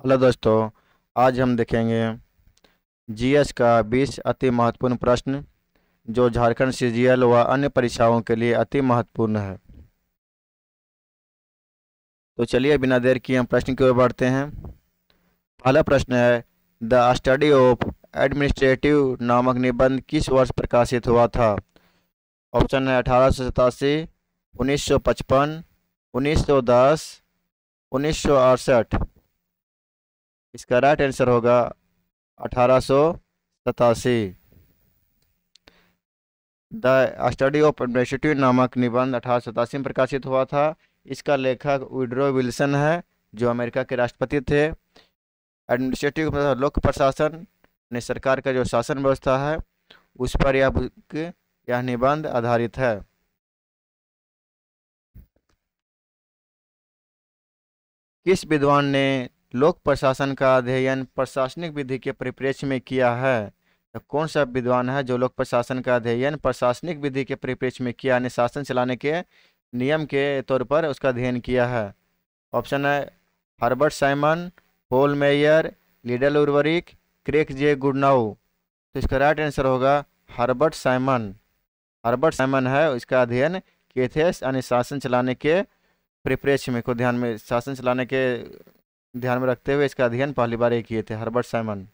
Hello दोस्तों। आज हम देखेंगे जीएस का 20 अति महत्वपूर्ण प्रश्न जो झारखंड सीजीएल व अन्य परीक्षाओं के लिए अति महत्वपूर्ण है। तो चलिए बिना देर किए हम प्रश्न की ओर बढ़ते हैं। पहला प्रश्न है, द स्टडी ऑफ एडमिनिस्ट्रेटिव नामक निबंध किस वर्ष प्रकाशित हुआ था? ऑप्शन है 1887, 1955, 1910, 1968। इसका राइट आंसर होगा 1887। द स्टडी ऑफ एडमिनिस्ट्रेटिव नामक निबंध 1887 में प्रकाशित हुआ था। इसका लेखक वुडरो विल्सन है, जो अमेरिका के राष्ट्रपति थे। एडमिनिस्ट्रेटिव मतलब लोक प्रशासन, ने सरकार का जो शासन व्यवस्था है उस पर यह बुक यह निबंध आधारित है। किस विद्वान ने लोक प्रशासन का अध्ययन प्रशासनिक विधि के परिप्रेक्ष्य में किया है? तो कौन सा विद्वान है जो लोक प्रशासन का अध्ययन प्रशासनिक विधि के परिप्रेक्ष्य में किया, यानी शासन चलाने के नियम के तौर पर उसका अध्ययन किया है? ऑप्शन है Herbert Simon, Paul Meyer, Lyndall Urwick, Craig J Goodnow. तो इसका राइट आंसर होगा हर्बर्ट साइमन। हर्बर्ट साइमन है इसका अध्ययन किए थे, यानी शासन चलाने के परिप्रेक्ष्य में को ध्यान में शासन चलाने के ध्यान में रखते हुए इसका अध्ययन पहली बार ये किए थे हर्बर्ट साइमन।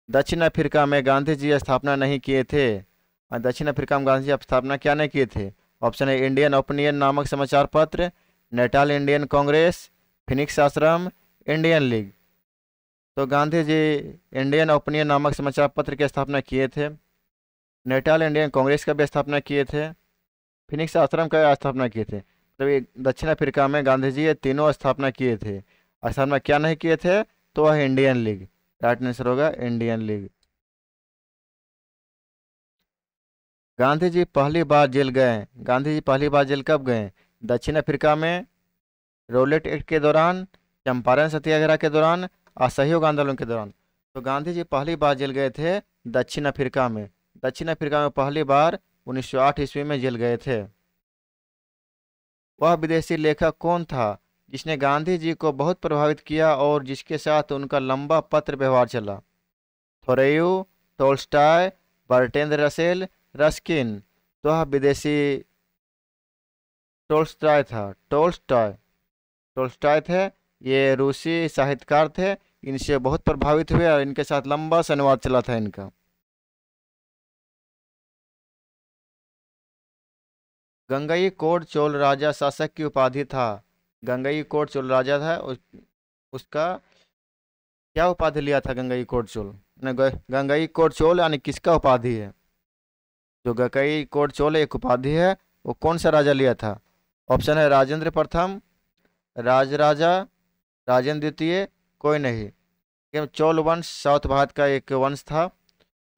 दक्षिण अफ्रीका में गांधी जी स्थापना नहीं किए थे। और दक्षिण अफ्रीका में गांधी जी स्थापना क्या नहीं किए थे? ऑप्शन है इंडियन ओपिनियन नामक समाचार पत्र, नेटाल इंडियन कांग्रेस, फिनिक्स आश्रम, इंडियन लीग। तो गांधी जी इंडियन ओपिनियन नामक समाचार पत्र की स्थापना किए थे, नेटाल इंडियन कांग्रेस का भी स्थापना किए थे, फिनिक्स आश्रम का स्थापना किए थे। तो ये दक्षिण अफ्रीका में गांधी जी ये तीनों स्थापना किए थे। स्थापना क्या नहीं किए थे? तो वह इंडियन लीग। राइट आंसर होगा इंडियन लीग। गांधी जी पहली बार जेल गए। गांधी जी पहली बार जेल कब गए? दक्षिण अफ्रीका में रोलेट एक्ट के दौरान, चंपारण सत्याग्रह के दौरान, असहयोग आंदोलन के दौरान। तो गांधी जी पहली बार जेल गए थे दक्षिण अफ्रीका में। दक्षिण अफ्रीका में पहली बार 1908 ईस्वी में जेल गए थे। वह विदेशी लेखक कौन था जिसने गांधी जी को बहुत प्रभावित किया और जिसके साथ उनका लंबा पत्र व्यवहार चला? थोरेयू, टोल्स्टॉय, बर्ट्रैंड रसेल, रस्किन। तो वह विदेशी टोल्स्टॉय था। टोल्स्टॉय टोल्स्टॉय थे। ये रूसी साहित्यकार थे। इनसे बहुत प्रभावित हुए और इनके साथ लंबा संवाद चला था इनका। गंगई कोट चोल राजा शासक की उपाधि था। गंगई कोट चोल राजा था उसका क्या उपाधि लिया था गंगई कोट चोल ने? गंगई कोट चोल यानी किसका उपाधि है? जो गंगई कोट चोल एक उपाधि है, वो कौन सा राजा लिया था? ऑप्शन है राजेंद्र प्रथम, राजराजा, राजेंद्र द्वितीय, कोई नहीं। ये चोल वंश साउथ भारत का एक वंश था।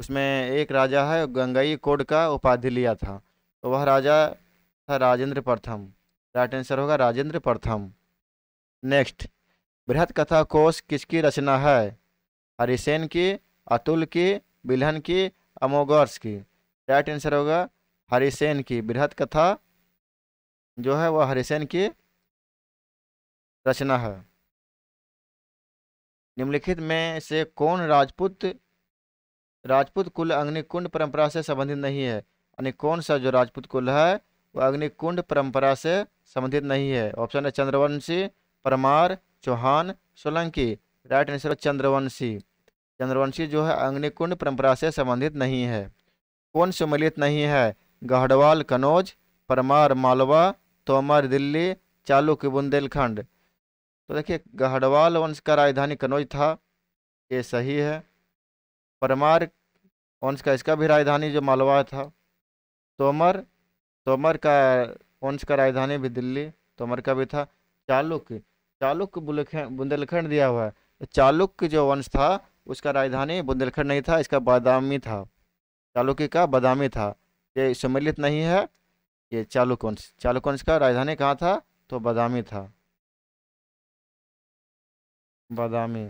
उसमें एक राजा है गंगई कोट का उपाधि लिया था, तो वह राजा था राजेंद्र प्रथम। राइट आंसर होगा राजेंद्र प्रथम। नेक्स्ट, बृहत कथा कोश किसकी रचना है? हरिसेन की, अतुल की, बिल्हन की, अमोगर्स की। राइट आंसर होगा हरिसेन की। बृहत कथा जो है वह हरिसेन की रचना है। निम्नलिखित में से कौन राजपूत राजपूत कुल अग्निकुंड परंपरा से संबंधित नहीं है? यानी कौन सा जो राजपूत कुल है वह अग्निकुंड परंपरा से संबंधित नहीं है? ऑप्शन है चंद्रवंशी, परमार, चौहान, सोलंकी। Right answer Chandravanshi. चंद्रवंशी जो है अग्निकुंड परंपरा से संबंधित नहीं है। कौन सम्मिलित नहीं है? गढ़वाल कनौज, परमार मालवा, तोमर दिल्ली, चालुक्य बुंदेलखंड। तो देखिए गढ़वाल वंश का राजधानी कनौज था, ये सही है। परमार वंश का इसका भी राजधानी जो मालवा था। तोमर तोमर का वंश का राजधानी भी दिल्ली, तोमर का भी था। चालुक्य चालुक्य बुंदेलखंड दिया हुआ है। तो चालुक्य जो वंश था उसका राजधानी बुंदेलखंड नहीं था, इसका बादामी था। चालुक्य का बादामी था। ये सम्मिलित नहीं है। ये चालुक्य वंश का राजधानी कहाँ था? तो बादामी था। बादामी।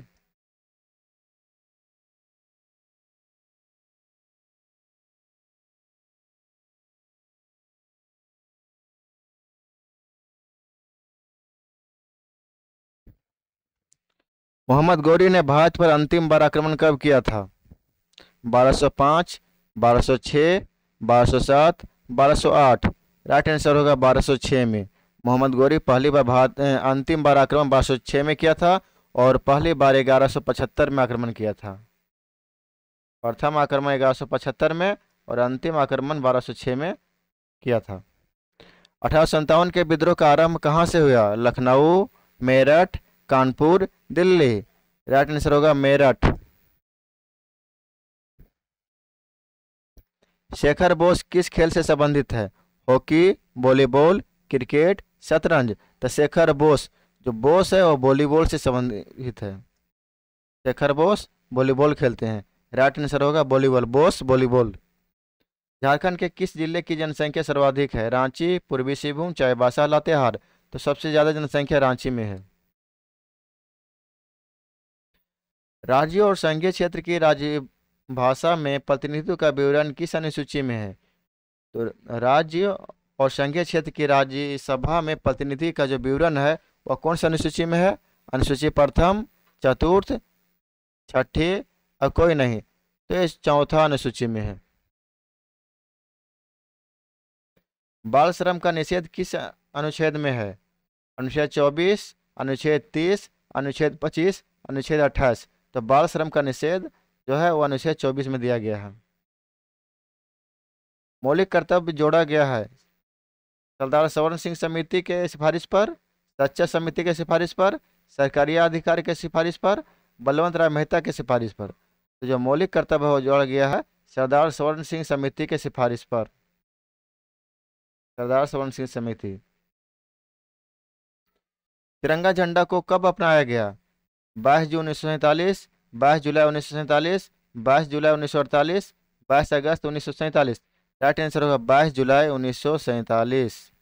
मोहम्मद गौरी ने भारत पर अंतिम बार आक्रमण कब किया था? 1205, 1206, 1207, 1208। राइट आंसर होगा 1206 में। मोहम्मद गौरी पहली बार अंतिम बार आक्रमण 1206 में किया था और पहली बार 1175 में आक्रमण किया था। प्रथम आक्रमण 1175 में और अंतिम आक्रमण 1206 में किया था। 1857 के विद्रोह का आरंभ कहाँ से हुआ? लखनऊ, मेरठ, कानपुर, दिल्ली। राइट आंसर होगा मेरठ। शेखर बोस किस खेल से संबंधित है? हॉकी, वॉलीबॉल, क्रिकेट, शतरंज। तो शेखर बोस, जो बोस है वो वॉलीबॉल से संबंधित है। शेखर बोस वॉलीबॉल खेलते हैं। राइट आंसर होगा वॉलीबॉल, बोस वॉलीबॉल। झारखंड के किस जिले की जनसंख्या सर्वाधिक है? रांची, पूर्वी सिंहभूम, चाईबासा, लातेहार। तो सबसे ज्यादा जनसंख्या रांची में है। राज्य और संघीय क्षेत्र की राज्य भाषा में प्रतिनिधित्व का विवरण किस अनुसूची में है? तो राज्य और संघीय क्षेत्र की राज्यसभा में प्रतिनिधि का जो विवरण है वह कौन सी अनुसूची में है? अनुसूची प्रथम, चतुर्थ, छठी और कोई नहीं, तो ये चौथा अनुसूची में है। बाल श्रम का निषेध किस अनुच्छेद में है? अनुच्छेद 24, अनुच्छेद 30, अनुच्छेद 25, अनुच्छेद 28। तो बाल श्रम का निषेध जो है वो अनुच्छेद 24 में दिया गया है। मौलिक कर्तव्य जोड़ा गया है सरदार सवर्ण सिंह समिति के सिफारिश पर, सच्चा समिति के सिफारिश पर, सरकारी अधिकारी के सिफारिश पर, बलवंत राय मेहता के सिफारिश पर। तो जो मौलिक कर्तव्य है वो जोड़ा गया है सरदार सवर्ण सिंह समिति के सिफारिश पर। सरदार सवर्ण सिंह समिति। तिरंगा झंडा को कब अपनाया गया? 22 जून 1947, 22 जुलाई 1947, 22 जुलाई 1948, 22 अगस्त 1947। राइट आंसर होगा 22 जुलाई 1947।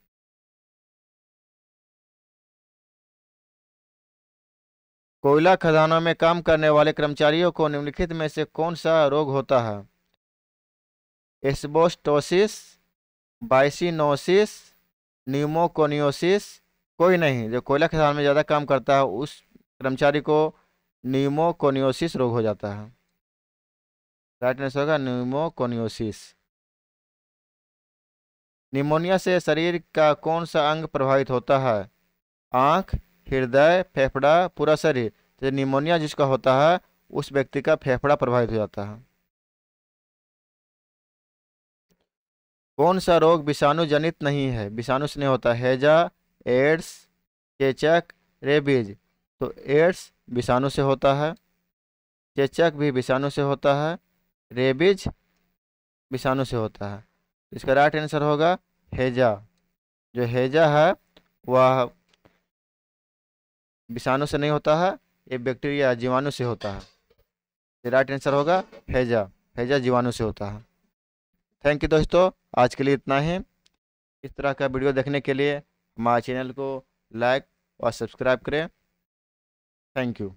कोयला खदानों में काम करने वाले कर्मचारियों को निम्नलिखित में से कौन सा रोग होता है? Asbestosis, byssinosis, pneumoconiosis. कोई नहीं। जो कोयला खदान में ज़्यादा काम करता है उस कर्मचारी को न्यूमोकोनियोसिस रोग हो जाता है। राइट आंसर होगा न्यूमोकोनियोसिस। निमोनिया से शरीर का कौन सा अंग प्रभावित होता है? आँख, हृदय, फेफड़ा, पूरा शरीर। तो निमोनिया जिसका होता है उस व्यक्ति का फेफड़ा प्रभावित हो जाता है। कौन सा रोग विषाणु जनित नहीं है? विषाणु से नहीं होता। हैजा, एड्स, चेचक, रेबीज। तो एड्स विषाणु से होता है, चेचक भी विषाणु से होता है, रेबीज विषाणु से होता है। इसका राइट आंसर होगा हैजा। जो हैजा है वह विषाणु से नहीं होता है, ये बैक्टीरिया जीवाणु से होता है। राइट आंसर होगा हैजा। हैजा जीवाणु से होता है। थैंक यू दोस्तों, आज के लिए इतना ही। इस तरह का वीडियो देखने के लिए हमारे चैनल को लाइक और सब्सक्राइब करें। Thank you.